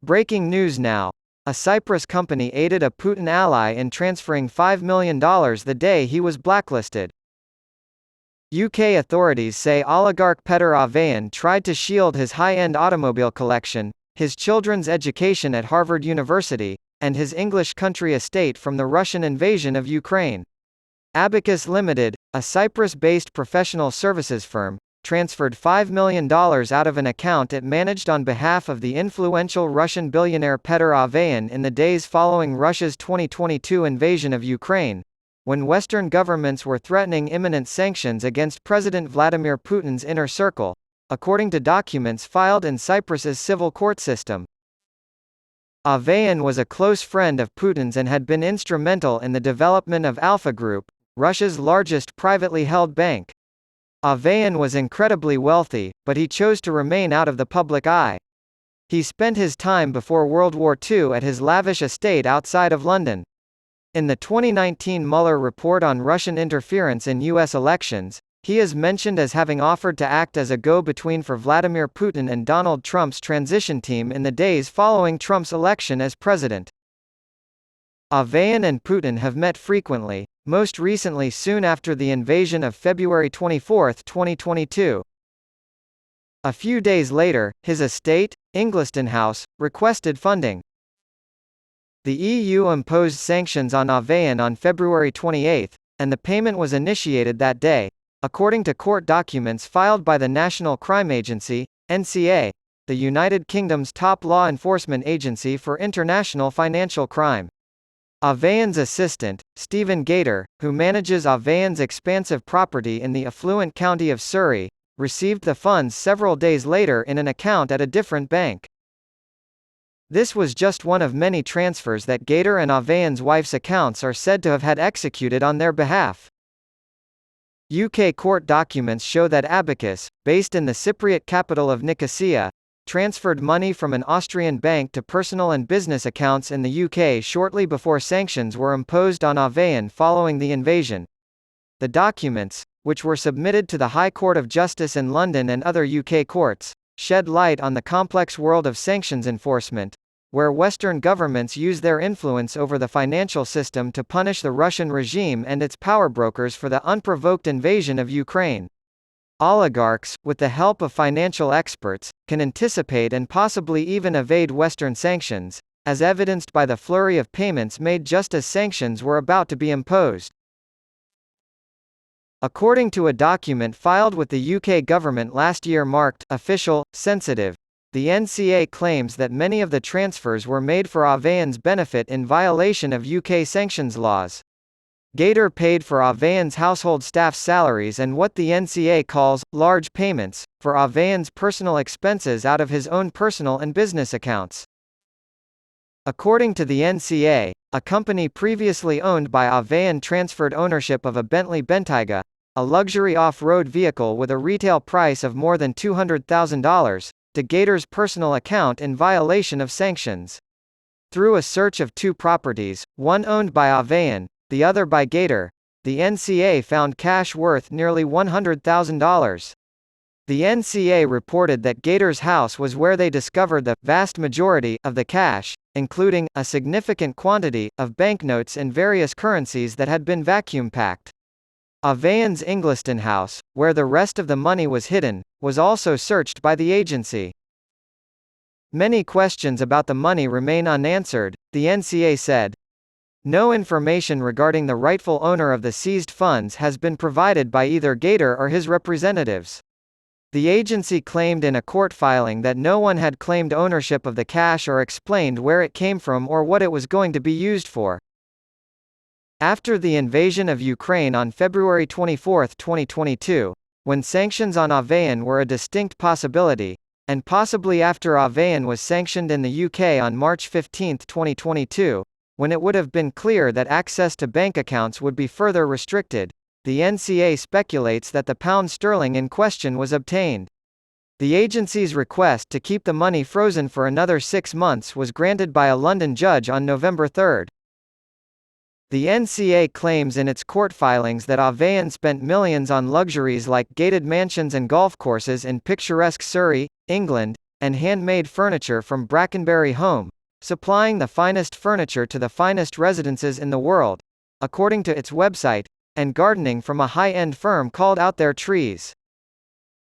Breaking news now. A Cyprus company aided a Putin ally in transferring $5 million the day he was blacklisted. UK authorities say oligarch Peter Avayan tried to shield his high-end automobile collection, his children's education at Harvard University, and his English country estate from the Russian invasion of Ukraine. Abacus Limited, a Cyprus-based professional services firm, transferred $5 million out of an account it managed on behalf of the influential Russian billionaire Peter Avayan in the days following Russia's 2022 invasion of Ukraine, when Western governments were threatening imminent sanctions against President Vladimir Putin's inner circle, according to documents filed in Cyprus's civil court system. Avayan was a close friend of Putin's and had been instrumental in the development of Alpha Group, Russia's largest privately held bank. Avayan was incredibly wealthy, but he chose to remain out of the public eye. He spent his time before World War II at his lavish estate outside of London. In the 2019 Mueller report on Russian interference in U.S. elections, he is mentioned as having offered to act as a go-between for Vladimir Putin and Donald Trump's transition team in the days following Trump's election as president. Avayan and Putin have met frequently, most recently soon after the invasion of February 24, 2022. A few days later, his estate, Ingliston House, requested funding. The EU imposed sanctions on Avayan on February 28, and the payment was initiated that day, according to court documents filed by the National Crime Agency, NCA, the United Kingdom's top law enforcement agency for international financial crime. Avayan's assistant, Stephen Gator, who manages Avayan's expansive property in the affluent county of Surrey, received the funds several days later in an account at a different bank. This was just one of many transfers that Gator and Avayan's wife's accounts are said to have had executed on their behalf. UK court documents show that Abacus, based in the Cypriot capital of Nicosia, transferred money from an Austrian bank to personal and business accounts in the UK shortly before sanctions were imposed on Avayan following the invasion. The documents, which were submitted to the High Court of Justice in London and other UK courts, shed light on the complex world of sanctions enforcement, where Western governments use their influence over the financial system to punish the Russian regime and its power brokers for the unprovoked invasion of Ukraine. Oligarchs, with the help of financial experts, can anticipate and possibly even evade Western sanctions, as evidenced by the flurry of payments made just as sanctions were about to be imposed. According to a document filed with the UK government last year marked official, sensitive, the NCA claims that many of the transfers were made for Avayan's benefit in violation of UK sanctions laws. Gator paid for Avayan's household staff's salaries and what the NCA calls large payments for Avayan's personal expenses out of his own personal and business accounts. According to the NCA, a company previously owned by Avayan transferred ownership of a Bentley Bentayga, a luxury off-road vehicle with a retail price of more than $200,000, to Gator's personal account in violation of sanctions. Through a search of two properties, one owned by Avayan, the other by Gator, the NCA found cash worth nearly $100,000. The NCA reported that Gator's house was where they discovered the vast majority of the cash, including a significant quantity of banknotes in various currencies that had been vacuum-packed. Avayan's Ingliston house, where the rest of the money was hidden, was also searched by the agency. Many questions about the money remain unanswered, the NCA said. No information regarding the rightful owner of the seized funds has been provided by either Gator or his representatives. The agency claimed in a court filing that no one had claimed ownership of the cash or explained where it came from or what it was going to be used for. After the invasion of Ukraine on February 24, 2022, when sanctions on Avayan were a distinct possibility, and possibly after Avayan was sanctioned in the UK on March 15, 2022, when it would have been clear that access to bank accounts would be further restricted, the NCA speculates that the pound sterling in question was obtained. The agency's request to keep the money frozen for another 6 months was granted by a London judge on November 3. The NCA claims in its court filings that Avayan spent millions on luxuries like gated mansions and golf courses in picturesque Surrey, England, and handmade furniture from Brackenbury Home, supplying the finest furniture to the finest residences in the world, according to its website, and gardening from a high-end firm called Out There Trees.